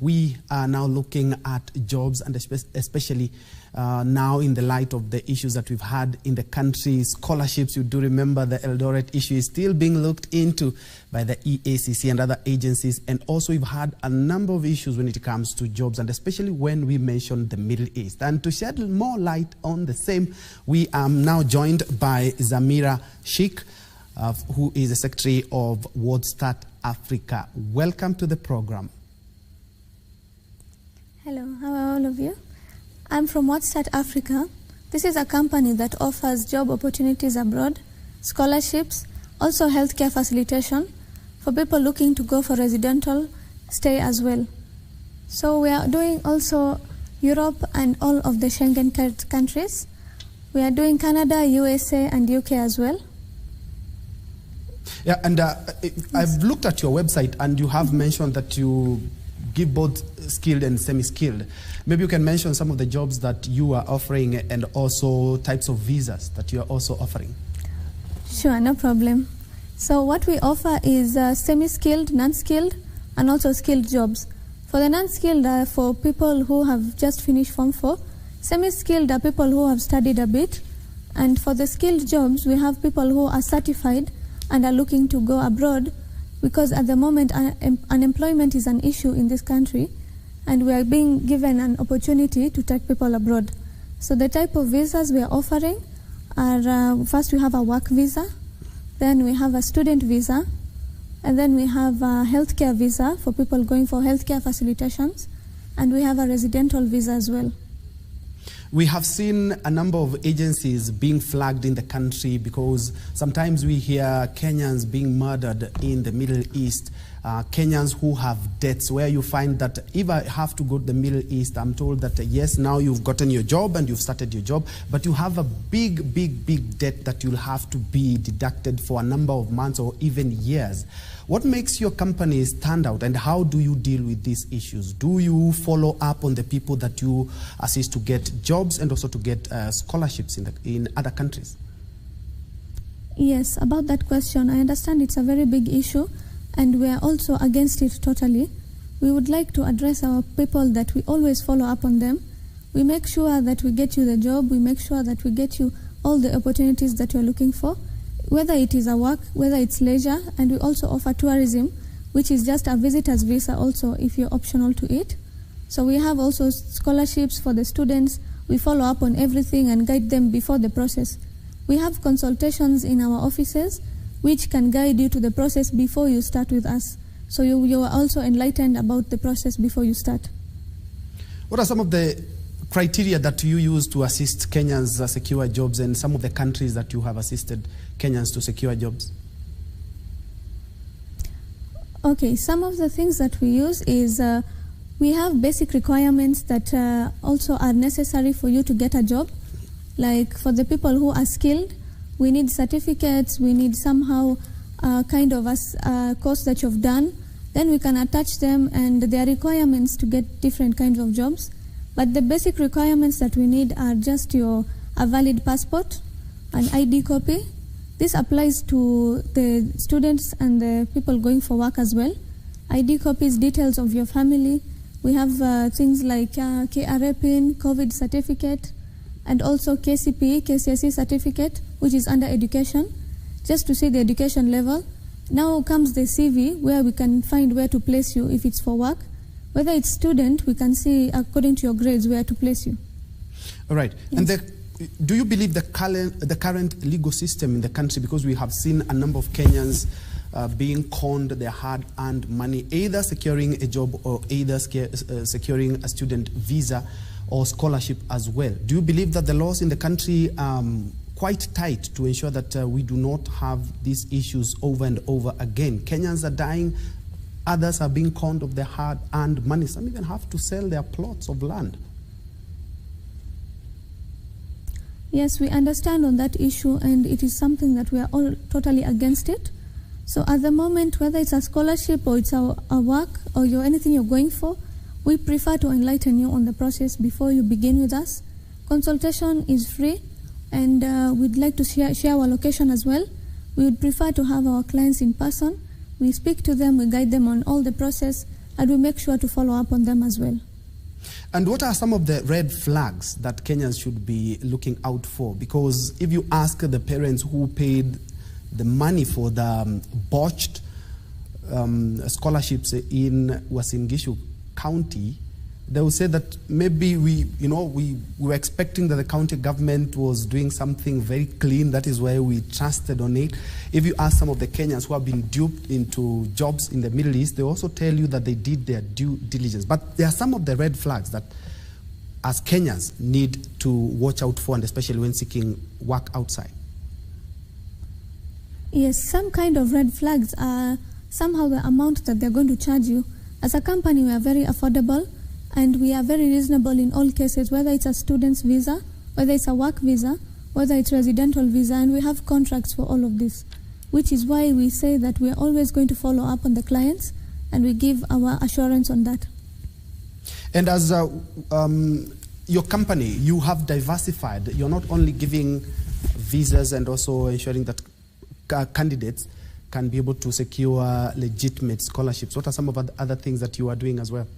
We are now looking at jobs, and especially now in the light of the issues that we've had in the country. Scholarships, you do remember the Eldoret issue is still being looked into by the EACC and other agencies. And also we've had a number of issues when it comes to jobs, and especially when we mention the Middle East. And to shed more light on the same, we are now joined by Zamera Sheikh, who is the Secretary of Worthstart Africa. Welcome to the program. Hello, how are all of you? I'm from Worthstart Africa. This is a company that offers job opportunities abroad, scholarships, also healthcare facilitation for people looking to go for residential stay as well. So we are doing also Europe and all of the Schengen countries. We are doing Canada, USA and UK as well. Yeah, and I've looked at your website and you have mentioned that you give both skilled and semi-skilled. Maybe you can mention some of the jobs that you are offering and also types of visas that you are also offering. Sure, no problem. So what we offer is semi-skilled, non-skilled, and also skilled jobs. For the non-skilled are for people who have just finished Form 4. Semi-skilled are people who have studied a bit. And for the skilled jobs, we have people who are certified and are looking to go abroad, because at the moment unemployment is an issue in this country, and we are being given an opportunity to take people abroad. So the type of visas we are offering are, first we have a work visa, then we have a student visa, and then we have a healthcare visa for people going for healthcare facilitations, and we have a residential visa as well. We have seen a number of agencies being flagged in the country because sometimes we hear Kenyans being murdered in the Middle East, Kenyans who have debts, where you find that if I have to go to the Middle East, I'm told that yes, now you've gotten your job and you've started your job, but you have a big debt that you'll have to be deducted for a number of months or even years. What makes your company stand out, and how do you deal with these issues? Do you follow up on the people that you assist to get jobs and also to get scholarships in other countries? Yes, about that question, I understand it's a very big issue, and we are also against it totally. We would like to address our people that we always follow up on them. We make sure that we get you the job, we make sure that we get you all the opportunities that you're looking for, whether it is a work, whether it's leisure, and we also offer tourism, which is just a visitor's visa also if you're optional to it. So we have also scholarships for the students. We follow up on everything and guide them before the process. We have consultations in our offices which can guide you to the process before you start with us. So you are also enlightened about the process before you start. What are some of the criteria that you use to assist Kenyans secure jobs, and some of the countries that you have assisted Kenyans to secure jobs? Okay, some of the things that we use is we have basic requirements that also are necessary for you to get a job. Like for the people who are skilled, we need certificates, we need somehow kind of a course that you've done. Then we can attach them, and there are requirements to get different kinds of jobs. But the basic requirements that we need are just a valid passport, an ID copy. This applies to the students and the people going for work as well. ID copies, details of your family. We have things like KRA PIN, COVID certificate, and also KCSE certificate, which is under education, just to see the education level. Now comes the CV, where we can find where to place you if it's for work. Whether it's student, we can see according to your grades where to place you. All right. Yes. And do you believe the current legal system in the country, because we have seen a number of Kenyans being conned their hard-earned money, either securing a job or either securing a student visa or scholarship as well? Do you believe that the laws in the country quite tight to ensure that we do not have these issues over and over again? Kenyans are dying. Others are being conned of their hard-earned money. Some even have to sell their plots of land. Yes, we understand on that issue, and it is something that we are all totally against it. So at the moment, whether it's a scholarship or it's a work or anything you're going for, we prefer to enlighten you on the process before you begin with us. Consultation is free, and we'd like to share our location as well. We would prefer to have our clients in person. We speak to them, we guide them on all the process, and we make sure to follow up on them as well. And what are some of the red flags that Kenyans should be looking out for? Because if you ask the parents who paid the money for the botched scholarships in Uasin Gishu County, they will say that maybe we were expecting that the county government was doing something very clean. That is why we trusted on it. If you ask some of the Kenyans who have been duped into jobs in the Middle East, they also tell you that they did their due diligence. But there are some of the red flags that as Kenyans need to watch out for, and especially when seeking work outside. Yes, some kind of red flags are somehow the amount that they're going to charge you. As a company, we are very affordable and we are very reasonable in all cases, whether it's a student's visa, whether it's a work visa, whether it's residential visa, and we have contracts for all of this, which is why we say that we are always going to follow up on the clients and we give our assurance on that. And as your company, you have diversified. You're not only giving visas and also ensuring that candidates can be able to secure legitimate scholarships. What are some of the other things that you are doing as well?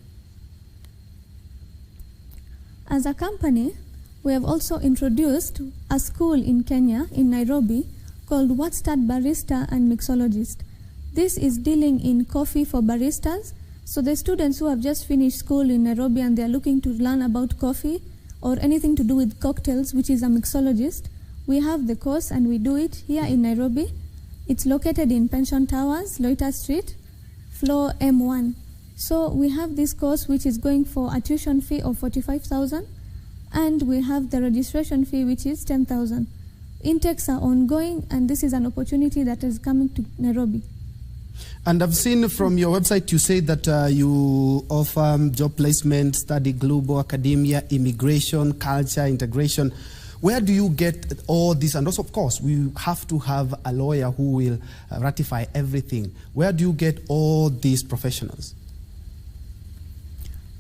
As a company, we have also introduced a school in Kenya, in Nairobi, called Worthstart Barista and Mixologist. This is dealing in coffee for baristas. So the students who have just finished school in Nairobi and they are looking to learn about coffee or anything to do with cocktails, which is a mixologist, we have the course and we do it here in Nairobi. It's located in Pension Towers, Loiter Street, floor M1. So we have this course which is going for a tuition fee of 45,000 and we have the registration fee which is 10,000. Intakes are ongoing and this is an opportunity that is coming to Nairobi. And I've seen from your website you say that you offer job placement, study global, academia, immigration, culture, integration. Where do you get all this? And also, of course, we have to have a lawyer who will ratify everything. Where do you get all these professionals?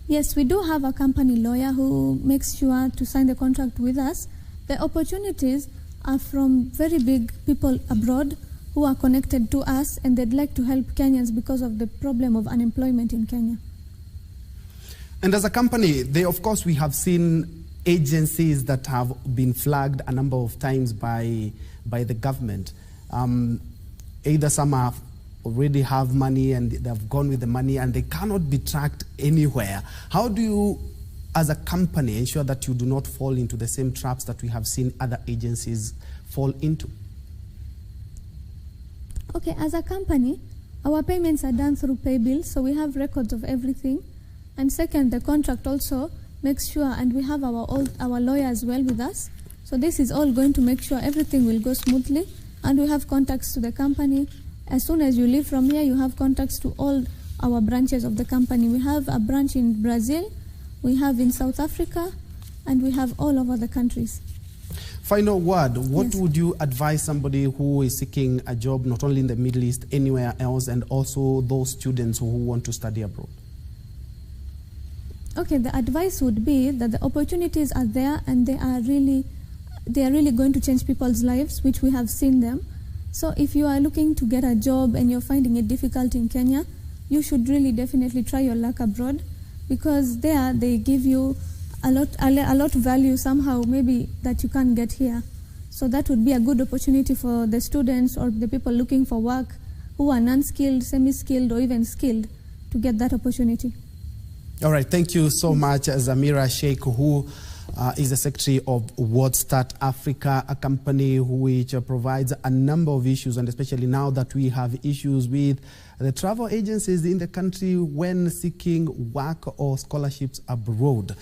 Yes, we do have a company lawyer who makes sure to sign the contract with us. The opportunities are from very big people abroad who are connected to us and they'd like to help Kenyans because of the problem of unemployment in Kenya. And as a company, of course, we have seen agencies that have been flagged a number of times by the government. Either some have already have money and they've gone with the money and they cannot be tracked anywhere. How do you, as a company, ensure that you do not fall into the same traps that we have seen other agencies fall into? Okay, as a company, our payments are done through pay bills, so we have records of everything. And second, the contract also makes sure, and we have our lawyer as well with us. So this is all going to make sure everything will go smoothly, and we have contacts to the company. As soon as you leave from here, you have contacts to all our branches of the company. We have a branch in Brazil, we have in South Africa, and we have all over the countries. Final word, what Yes. would you advise somebody who is seeking a job, not only in the Middle East, anywhere else, and also those students who want to study abroad? Okay, the advice would be that the opportunities are there and they are really going to change people's lives, which we have seen them. So if you are looking to get a job and you're finding it difficult in Kenya, you should really definitely try your luck abroad, because there they give you a lot of value somehow maybe that you can't get here. So that would be a good opportunity for the students or the people looking for work who are non-skilled, semi-skilled, or even skilled to get that opportunity. All right, thank you so much, Zamera Sheikh, who is the secretary of Worthstart Africa, a company which provides a number of issues, and especially now that we have issues with the travel agencies in the country when seeking work or scholarships abroad.